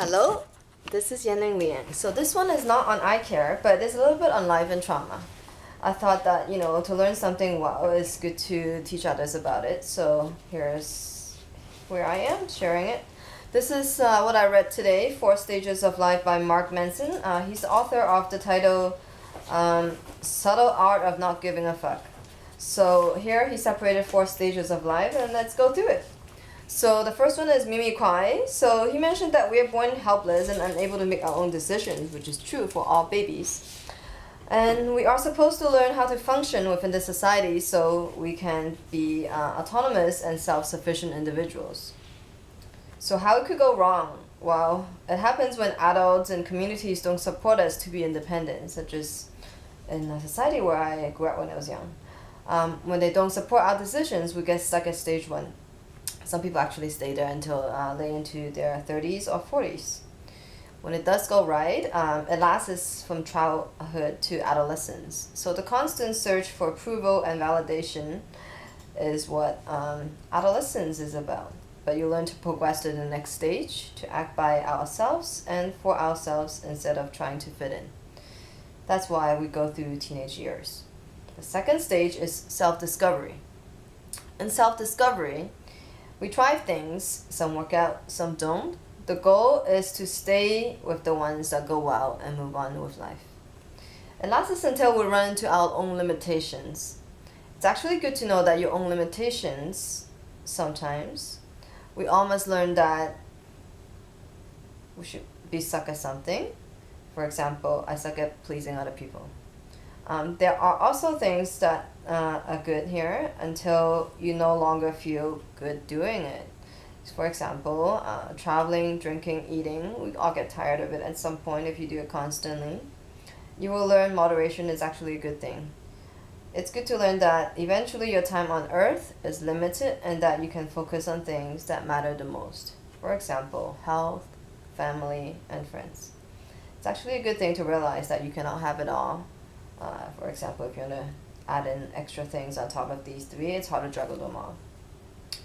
Hello, this is Yanling Liang. So this one is not on eye care, but it's a little bit on life and trauma. I thought that, to learn something well, it's good to teach others about it. So here's where I am sharing it. This is what I read today, Four Stages of Life by Mark Manson. He's the author of the title Subtle Art of Not Giving a Fuck. So here he separated four stages of life, and let's go through it. So the first one is Mimi Kwai. So he mentioned that we are born helpless and unable to make our own decisions, which is true for all babies. And we are supposed to learn how to function within the society so we can be autonomous and self-sufficient individuals. So how it could go wrong? Well, it happens when adults and communities don't support us to be independent, such as in a society where I grew up when I was young. When they don't support our decisions, we get stuck at stage one. Some people actually stay there until late into their 30s or 40s. When it does go right, it lasts from childhood to adolescence. So the constant search for approval and validation is what adolescence is about. But you learn to progress to the next stage, to act by ourselves and for ourselves instead of trying to fit in. That's why we go through teenage years. The second stage is self-discovery. In self-discovery, we try things, some work out, some don't. The goal is to stay with the ones that go well and move on with life. It lasts until we run into our own limitations. It's actually good to know that your own limitations, sometimes, we all must learn that we should be stuck at something. For example, I suck at pleasing other people. There are also things that are good here until you no longer feel good doing it. For example, traveling, drinking, eating, we all get tired of it at some point if you do it constantly. You will learn moderation is actually a good thing. It's good to learn that eventually your time on earth is limited and that you can focus on things that matter the most. For example, health, family, and friends. It's actually a good thing to realize that you cannot have it all. For example, if you want to add in extra things on top of these three, it's hard to juggle them all.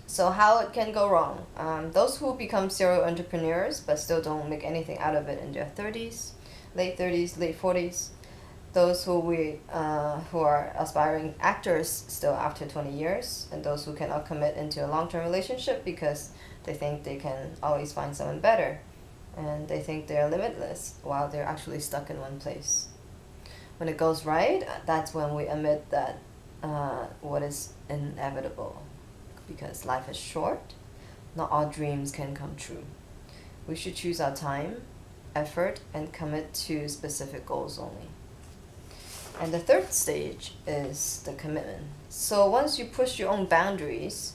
So how it can go wrong? Those who become serial entrepreneurs but still don't make anything out of it in their 30s, late 40s. Those who are aspiring actors still after 20 years, and those who cannot commit into a long-term relationship because they think they can always find someone better, and they think they're limitless while they're actually stuck in one place. When it goes right, that's when we admit that what is inevitable. Because life is short, not all dreams can come true. We should choose our time, effort, and commit to specific goals only. And the third stage is the commitment. So once you push your own boundaries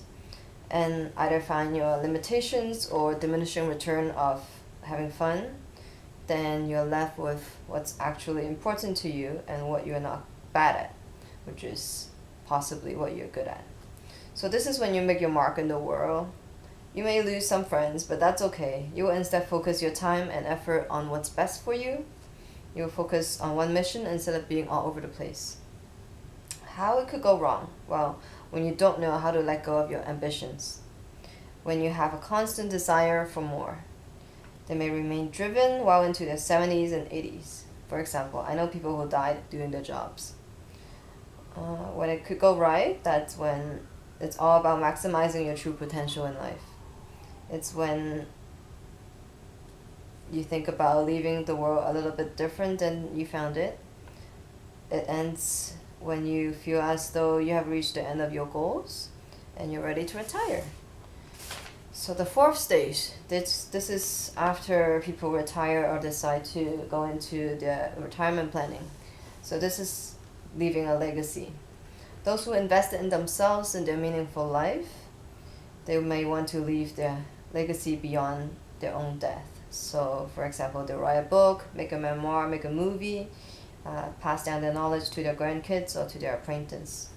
and either find your limitations or diminishing return of having fun, then you're left with what's actually important to you and what you're not bad at, which is possibly what you're good at. So this is when you make your mark in the world. You may lose some friends, but that's okay. You will instead focus your time and effort on what's best for you. You will focus on one mission instead of being all over the place. How it could go wrong? Well, when you don't know how to let go of your ambitions. When you have a constant desire for more. They may remain driven while into their 70s and 80s. For example, I know people who died doing their jobs. When it could go right, that's when it's all about maximizing your true potential in life. It's when you think about leaving the world a little bit different than you found it. It ends when you feel as though you have reached the end of your goals and you're ready to retire. So the fourth stage, this is after people retire or decide to go into their retirement planning. So this is leaving a legacy. Those who invested in themselves in their meaningful life, they may want to leave their legacy beyond their own death. So for example, they write a book, make a memoir, make a movie, pass down their knowledge to their grandkids or to their apprentice.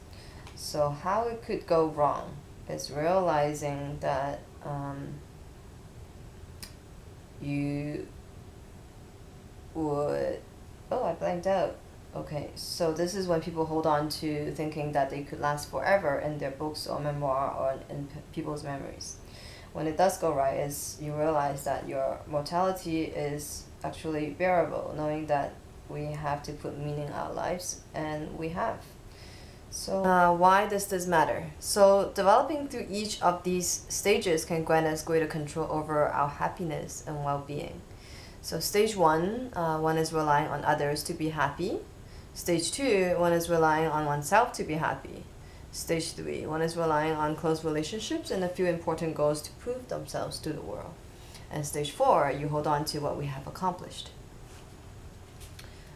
So how it could go wrong is realizing that you would... Oh, I blanked out. Okay, so this is when people hold on to thinking that they could last forever in their books or memoir or in people's memories. when it does go right is you realize that your mortality is actually bearable, knowing that we have to put meaning in our lives, and we have. So, why does this matter? So, developing through each of these stages can grant us greater control over our happiness and well being. So, stage one is relying on others to be happy. Stage two, one is relying on oneself to be happy. Stage three, one is relying on close relationships and a few important goals to prove themselves to the world. And stage four, you hold on to what we have accomplished.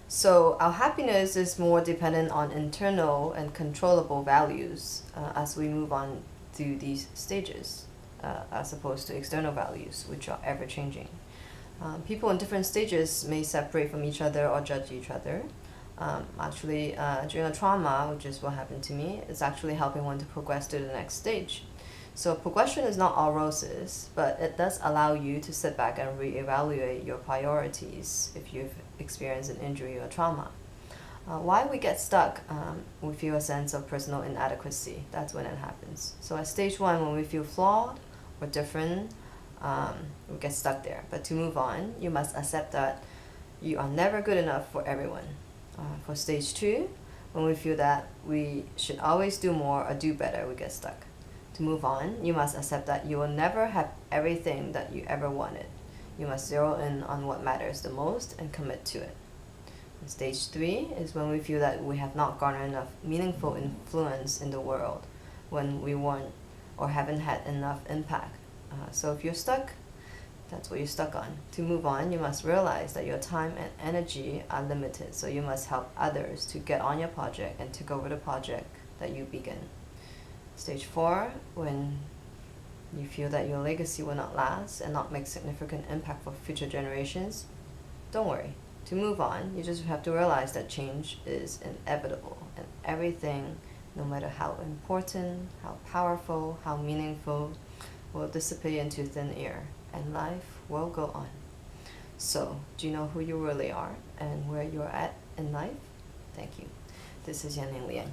So our happiness is more dependent on internal and controllable values as we move on through these stages, as opposed to external values, which are ever changing. People in different stages may separate from each other or judge each other. During a trauma, which is what happened to me, it's actually helping one to progress to the next stage. So progression is not all roses, but it does allow you to sit back and reevaluate your priorities if you've experienced an injury or trauma. Why we get stuck, we feel a sense of personal inadequacy. That's when it happens. So at stage one, when we feel flawed or different, we get stuck there. But to move on, you must accept that you are never good enough for everyone. For stage two, when we feel that we should always do more or do better, we get stuck. To move on, you must accept that you will never have everything that you ever wanted. You must zero in on what matters the most and commit to it. And stage three is when we feel that we have not garnered enough meaningful influence in the world, when we weren't or haven't had enough impact. So if you're stuck, that's what you're stuck on. To move on, you must realize that your time and energy are limited, so you must help others to get on your project and take over the project that you begin. Stage four, when you feel that your legacy will not last and not make significant impact for future generations, don't worry. To move on, you just have to realize that change is inevitable, and everything, no matter how important, how powerful, how meaningful, will dissipate into thin air, and life will go on. So, do you know who you really are and where you're at in life? Thank you. This is Yan Liang.